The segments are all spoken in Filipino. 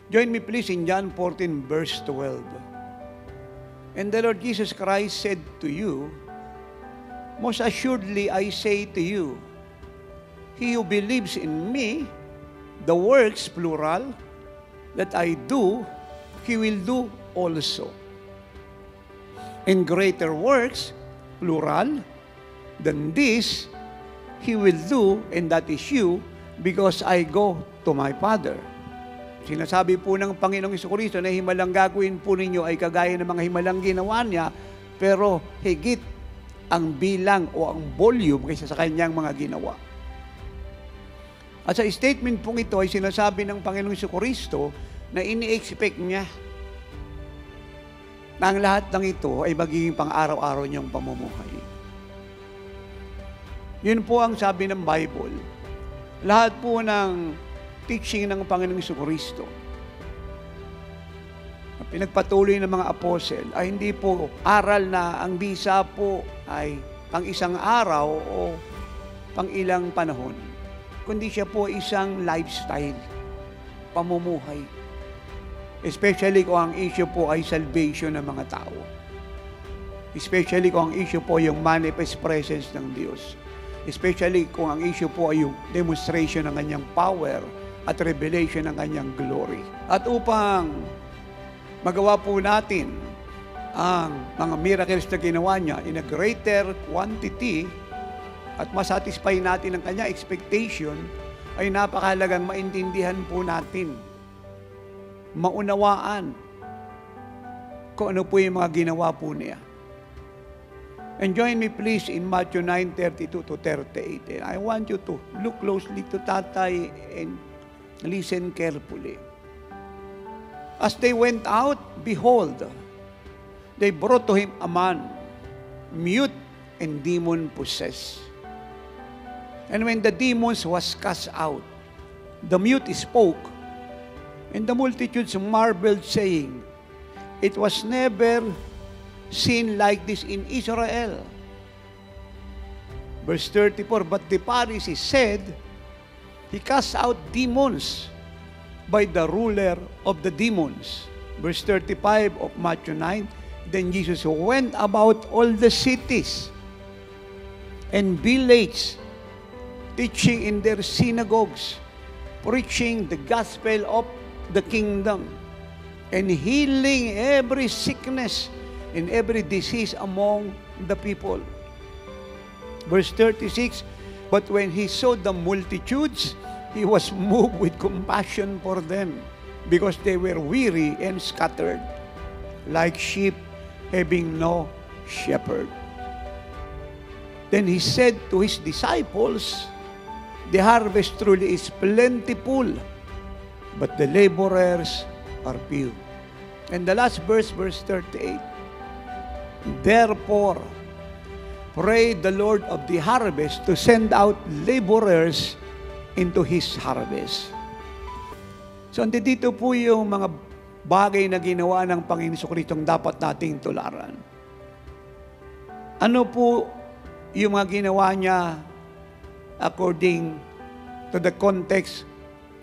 Join me please in John 14 verse 12. And the Lord Jesus Christ said to you, most assuredly I say to you, he who believes in me, the works, plural, that I do, he will do also. And greater works, plural, than this, he will do, and that is you, because I go to my Father. Sinasabi po ng Panginoong Jesucristo na himalang gagawin po ninyo ay kagaya ng mga himalang ginawa niya, pero higit ang bilang o ang volume kaysa sa kanyang mga ginawa. At sa statement pong ito ay sinasabi ng Panginoong Jesucristo na ini-expect niya na ang lahat ng ito ay magiging pang-araw-araw niyang pamumuhay. Yun po ang sabi ng Bible. Lahat po ng teaching ng Panginoong Jesucristo na pinagpatuloy ng mga apostle ay hindi po aral na ang bisa po ay pang isang araw o pang ilang panahon, kundi siya po isang lifestyle, pamumuhay. Especially kung ang issue po ay salvation ng mga tao. Especially kung ang issue po yung manifest presence ng Diyos. Especially kung ang issue po ay yung demonstration ng kanyang power at revelation ng kanyang glory. At upang magawa po natin ang mga miracles na ginawa niya in a greater quantity at masatisfy natin ang kanyang expectation, ay napakahalagang maintindihan po natin, maunawaan kung ano po yung mga ginawa po niya. And join me please in Matthew 9:32 to 38. And I want you to look closely to Tatay and listen carefully. As they went out, behold, they brought to him a man, mute and demon-possessed. And when the demons was cast out, the mute spoke, and the multitudes marveled, saying, it was never seen like this in Israel. Verse 34, but the Pharisees said, he cast out demons by the ruler of the demons. Verse 35 of Matthew 9, then Jesus went about all the cities and villages, teaching in their synagogues, preaching the gospel of the kingdom, and healing every sickness and every disease among the people. Verse 36, but when he saw the multitudes, he was moved with compassion for them, because they were weary and scattered, like sheep having no shepherd. Then he said to his disciples, the harvest truly is plentiful, but the laborers are few. And the last verse, verse 38, therefore, pray the Lord of the harvest to send out laborers into His harvest. So, dito po yung mga bagay na ginawa ng Panginoon Jesucristo dapat nating tularan. Ano po yung mga ginawa niya according to the context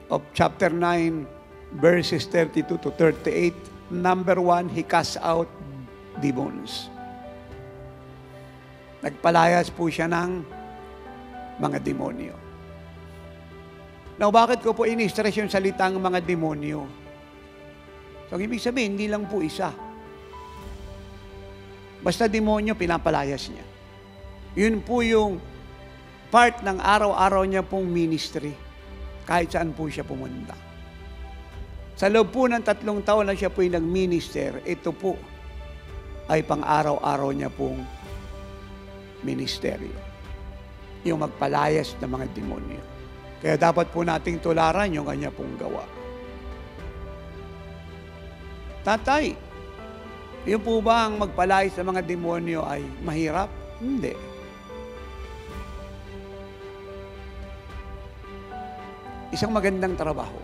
of chapter 9, verses 32 to 38? Number 1, He cast out demons. Nagpalayas po siya ng mga demonyo. Now, bakit ko po ini-stress yung salitang mga demonyo? So, ang ibig sabihin, hindi lang po isa. Basta demonyo, pinapalayas niya. Yun po yung part ng araw-araw niya pong ministry, kahit saan po siya pumunta. Sa loob po ng 3 taon na siya po yung nag-minister, ito po ay pang-araw-araw niya pong ministeryo. Yung magpalayas ng mga demonyo. Kaya dapat po nating tularan yung kanya pong gawa. Tatay, yun po ba ang magpalayas ng mga demonyo ay mahirap? Hindi. Isang magandang trabaho.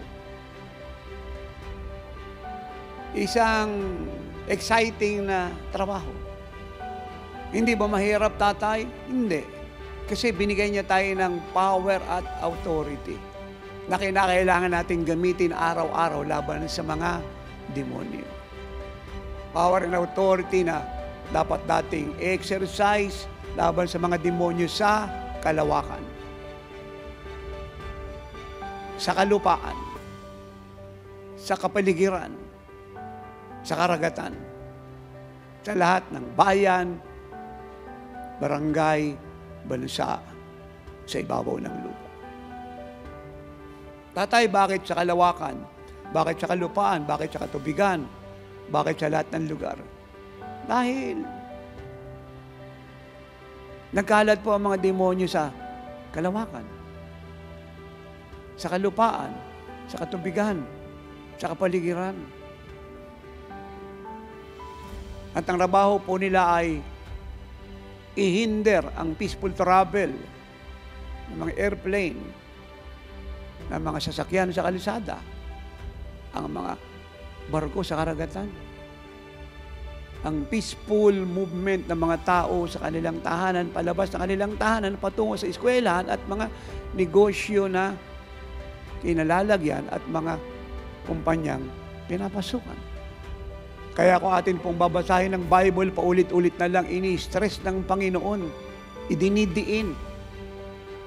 Isang exciting na trabaho. Hindi ba mahirap, tatay? Hindi. Kasi binigay niya tayo ng power at authority. na kinakailangan natin gamitin araw-araw laban sa mga demonyo. Power and authority na dapat dating exercise laban sa mga demonyo sa kalawakan, sa kalupaan, sa kapaligiran, sa karagatan, sa lahat ng bayan, barangay, bansa, sa ibabaw ng lupa. Tatay, bakit sa kalawakan? Bakit sa kalupaan? Bakit sa katubigan? Bakit sa lahat ng lugar? Dahil nagkalat po ang mga demonyo sa kalawakan, sa kalupaan, sa katubigan, sa kapaligiran. At ang trabaho po nila ay ihinder ang peaceful travel ng mga airplane, ng mga sasakyan sa kalisada, ang mga barko sa karagatan, ang peaceful movement ng mga tao sa kanilang tahanan, palabas ng kanilang tahanan, patungo sa eskwelahan at mga negosyo na kinalalagyan at mga kumpanyang pinapasukan. Kaya kung atin pong babasahin ng Bible, paulit-ulit na lang ini-stress ng Panginoon, idinidiin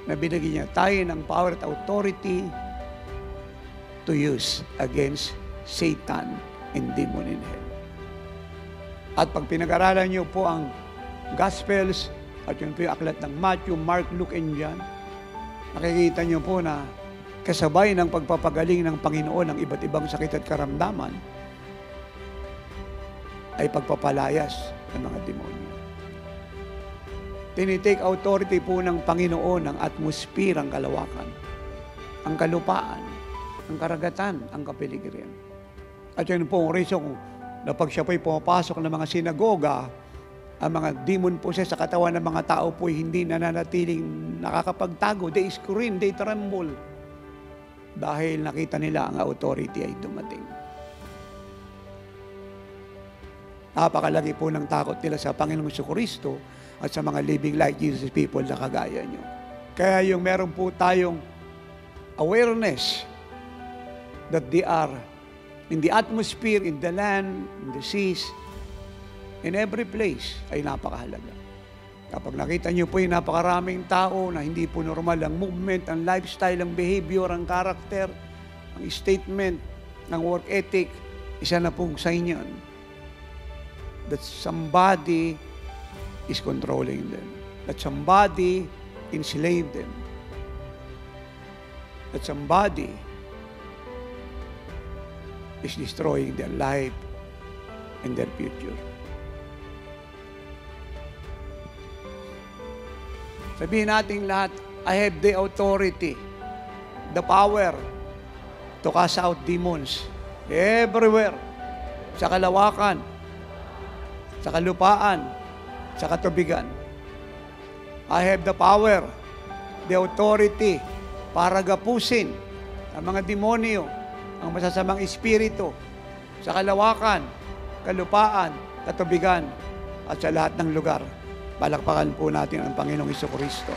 na binigyan niya tayo ng power at authority to use against Satan and demon in hell. At pag pinag-aralan niyo po ang Gospels at yun po yung aklat ng Matthew, Mark, Luke, and John, nakikita niyo po na kasabay ng pagpapagaling ng Panginoon ng iba't ibang sakit at karamdaman ay pagpapalayas ng mga demonyo. Tinitake authority po ng Panginoon ang atmosphere, ang kalawakan, ang kalupaan, ang karagatan, ang kapaligiran. At yun po ang reason na pag siya po'y pumapasok ng mga sinagoga, ang mga demon possessed sa katawan ng mga tao po'y hindi nananatiling nakakapagtago. They scream, they tremble. Dahil nakita nila ang authority ay dumating. Napakalagi po ng takot nila sa Panginoong Jesucristo at sa mga living like Jesus people na kagaya nyo. Kaya yung meron po tayong awareness that they are in the atmosphere, in the land, in the seas, in every place ay napakahalaga. Kapag nakita nyo po yung napakaraming tao na hindi po normal ang movement, ang lifestyle, ang behavior, ang character, ang statement, ang work ethic, isa na pong sign yan that somebody is controlling them, that somebody enslaved them, that somebody is destroying their life and their future. Sabihin natin lahat, I have the authority, the power to cast out demons everywhere, sa kalawakan, sa kalupaan, sa katubigan. I have the power, the authority para gapusin ang mga demonyo, ang masasamang espiritu sa kalawakan, kalupaan, katubigan, at sa lahat ng lugar. Palakpakan po natin ang Panginoong Jesucristo.